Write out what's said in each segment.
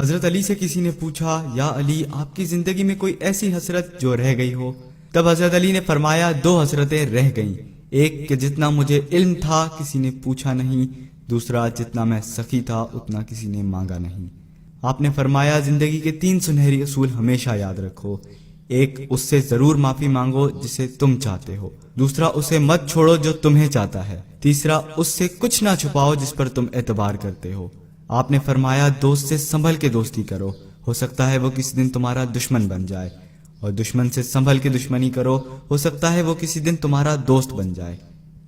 حضرت علی سے کسی نے پوچھا، یا علی آپ کی زندگی میں کوئی ایسی حسرت جو رہ گئی ہو؟ تب حضرت علی نے فرمایا، دو حسرتیں رہ گئیں، ایک کہ جتنا مجھے علم تھا کسی نے پوچھا نہیں، دوسرا جتنا میں سخی تھا اتنا کسی نے مانگا نہیں۔ آپ نے فرمایا، زندگی کے 3 سنہری اصول ہمیشہ یاد رکھو۔ ایک، اس سے ضرور معافی مانگو جسے تم چاہتے ہو، دوسرا اسے مت چھوڑو جو تمہیں چاہتا ہے، تیسرا اس سے کچھ نہ چھپاؤ جس پر تم اعتبار کرتے ہو۔ آپ نے فرمایا، دوست سے سنبھل کے دوستی کرو، ہو سکتا ہے وہ کسی دن تمہارا دشمن بن جائے، اور دشمن سے سنبھل کے دشمنی کرو، ہو سکتا ہے وہ کسی دن تمہارا دوست بن جائے۔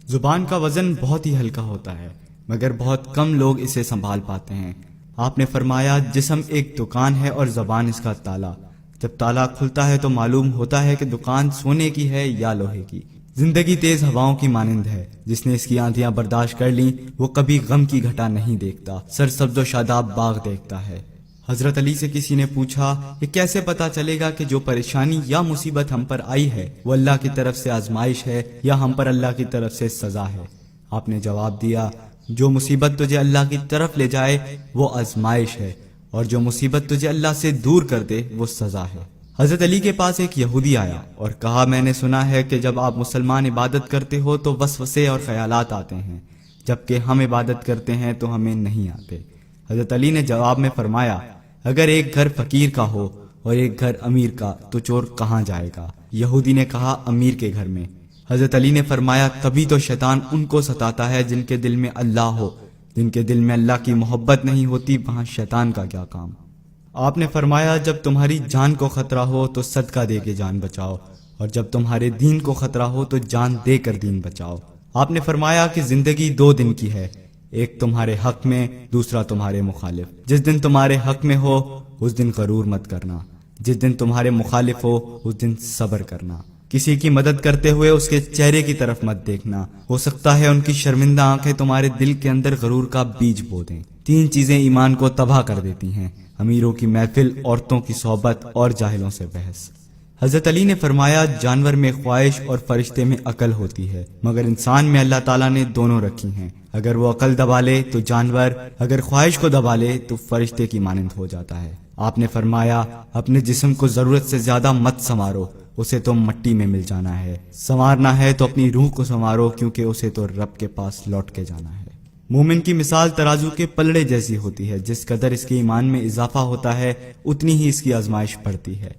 زبان کا وزن بہت ہی ہلکا ہوتا ہے، مگر بہت کم لوگ اسے سنبھال پاتے ہیں۔ آپ نے فرمایا، جسم ایک دکان ہے اور زبان اس کا تالا، جب تالا کھلتا ہے تو معلوم ہوتا ہے کہ دکان سونے کی ہے یا لوہے کی۔ زندگی تیز ہواؤں کی مانند ہے، جس نے اس کی آندھیاں برداشت کر لیں وہ کبھی غم کی گھٹا نہیں دیکھتا، سرسبز و شاداب باغ دیکھتا ہے۔ حضرت علی سے کسی نے پوچھا، یہ کیسے پتا چلے گا کہ جو پریشانی یا مصیبت ہم پر آئی ہے وہ اللہ کی طرف سے آزمائش ہے یا ہم پر اللہ کی طرف سے سزا ہے؟ آپ نے جواب دیا، جو مصیبت تجھے اللہ کی طرف لے جائے وہ آزمائش ہے، اور جو مصیبت تجھے اللہ سے دور کر دے وہ سزا ہے۔ حضرت علی کے پاس ایک یہودی آیا اور کہا، میں نے سنا ہے کہ جب آپ مسلمان عبادت کرتے ہو تو وسوسے اور خیالات آتے ہیں، جبکہ ہم عبادت کرتے ہیں تو ہمیں نہیں آتے۔ حضرت علی نے جواب میں فرمایا، اگر ایک گھر فقیر کا ہو اور ایک گھر امیر کا تو چور کہاں جائے گا؟ یہودی نے کہا، امیر کے گھر میں۔ حضرت علی نے فرمایا، تبھی تو شیطان ان کو ستاتا ہے جن کے دل میں اللہ ہو، جن کے دل میں اللہ کی محبت نہیں ہوتی وہاں شیطان کا کیا کام؟ آپ نے فرمایا، جب تمہاری جان کو خطرہ ہو تو صدقہ دے کے جان بچاؤ، اور جب تمہارے دین کو خطرہ ہو تو جان دے کر دین بچاؤ۔ آپ نے فرمایا کہ زندگی 2 دن کی ہے، ایک تمہارے حق میں، دوسرا تمہارے مخالف۔ جس دن تمہارے حق میں ہو اس دن غرور مت کرنا، جس دن تمہارے مخالف ہو اس دن صبر کرنا۔ کسی کی مدد کرتے ہوئے اس کے چہرے کی طرف مت دیکھنا، ہو سکتا ہے ان کی شرمندہ آنکھیں تمہارے دل کے اندر غرور کا بیج بو دیں۔ 3 چیزیں ایمان کو تباہ کر دیتی ہیں، امیروں کی محفل، عورتوں کی صحبت اور جاہلوں سے بحث۔ حضرت علی نے فرمایا، جانور میں خواہش اور فرشتے میں عقل ہوتی ہے، مگر انسان میں اللہ تعالیٰ نے دونوں رکھی ہیں، اگر وہ عقل دبا لے تو جانور، اگر خواہش کو دبا لے تو فرشتے کی مانند ہو جاتا ہے۔ آپ نے فرمایا، اپنے جسم کو ضرورت سے زیادہ مت سنوارو، اسے تو مٹی میں مل جانا ہے، سنوارنا ہے تو اپنی روح کو سنوارو، کیونکہ اسے تو رب کے پاس لوٹ کے جانا ہے۔ مومن کی مثال ترازو کے پلڑے جیسی ہوتی ہے، جس قدر اس کے ایمان میں اضافہ ہوتا ہے اتنی ہی اس کی آزمائش بڑھتی ہے۔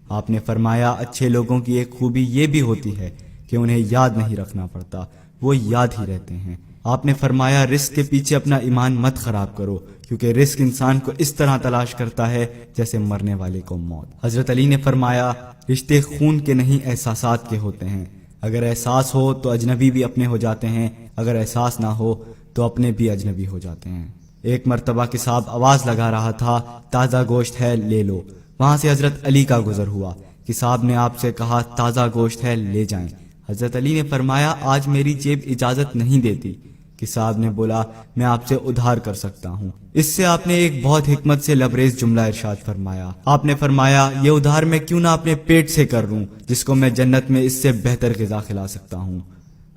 آپ نے فرمایا، اچھے لوگوں کی ایک خوبی یہ بھی ہوتی ہے کہ انہیں یاد نہیں رکھنا پڑتا، وہ یاد ہی رہتے ہیں۔ آپ نے فرمایا، رزق کے پیچھے اپنا ایمان مت خراب کرو، کیونکہ رزق انسان کو اس طرح تلاش کرتا ہے جیسے مرنے والے کو موت۔ حضرت علی نے فرمایا، رشتے خون کے نہیں احساسات کے ہوتے ہیں، اگر احساس ہو تو اجنبی بھی اپنے ہو جاتے ہیں، اگر احساس نہ ہو تو اپنے بھی اجنبی ہو جاتے ہیں۔ ایک مرتبہ کساب آواز لگا رہا تھا، تازہ گوشت ہے لے لو۔ وہاں سے حضرت علی کا گزر ہوا، کساب نے آپ سے کہا، تازہ گوشت ہے لے جائیں۔ حضرت علی نے فرمایا، آج میری جیب اجازت نہیں دیتی۔ کساب نے بولا، میں آپ سے ادھار کر سکتا ہوں۔ اس سے آپ نے ایک بہت حکمت سے لبریز جملہ ارشاد فرمایا۔ آپ نے فرمایا، یہ ادھار میں کیوں نہ اپنے پیٹ سے کر لوں، جس کو میں جنت میں اس سے بہتر غذا کھلا سکتا ہوں۔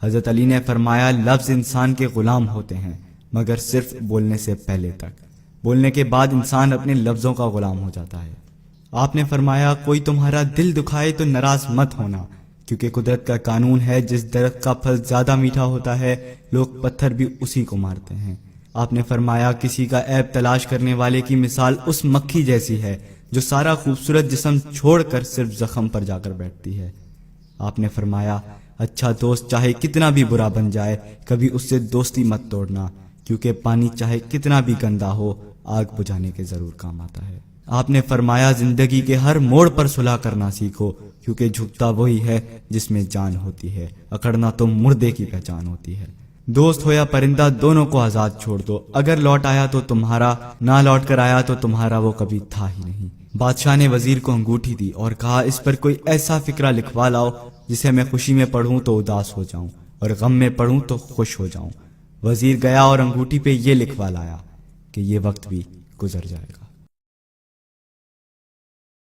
حضرت علی نے فرمایا، لفظ انسان کے غلام ہوتے ہیں مگر صرف بولنے سے پہلے تک، بولنے کے بعد انسان اپنے لفظوں کا غلام ہو جاتا ہے۔ آپ نے فرمایا، کوئی تمہارا دل دکھائے تو ناراض مت ہونا، کیونکہ قدرت کا قانون ہے، جس درخت کا پھل زیادہ میٹھا ہوتا ہے لوگ پتھر بھی اسی کو مارتے ہیں۔ آپ نے فرمایا، کسی کا عیب تلاش کرنے والے کی مثال اس مکھی جیسی ہے جو سارا خوبصورت جسم چھوڑ کر صرف زخم پر جا کر بیٹھتی ہے۔ آپ نے فرمایا، اچھا دوست چاہے کتنا بھی برا بن جائے کبھی اس سے دوستی مت توڑنا، کیونکہ پانی چاہے کتنا بھی گندا ہو آگ بجھانے کے ضرور کام آتا ہے۔ آپ نے فرمایا، زندگی کے ہر موڑ پر صلح کرنا سیکھو، کیونکہ جھکتا وہی ہے جس میں جان ہوتی ہے، اکڑنا تو مردے کی پہچان ہوتی ہے۔ دوست ہو یا پرندہ دونوں کو آزاد چھوڑ دو، اگر لوٹ آیا تو تمہارا، نہ لوٹ کر آیا تو تمہارا وہ کبھی تھا ہی نہیں۔ بادشاہ نے وزیر کو انگوٹھی دی اور کہا، اس پر کوئی ایسا فقرہ لکھوا لاؤ جسے میں خوشی میں پڑھوں تو اداس ہو جاؤں اور غم میں پڑھوں تو خوش ہو جاؤں۔ وزیر گیا اور انگوٹھی پہ یہ لکھوا لایا کہ یہ وقت بھی گزر جائے گا۔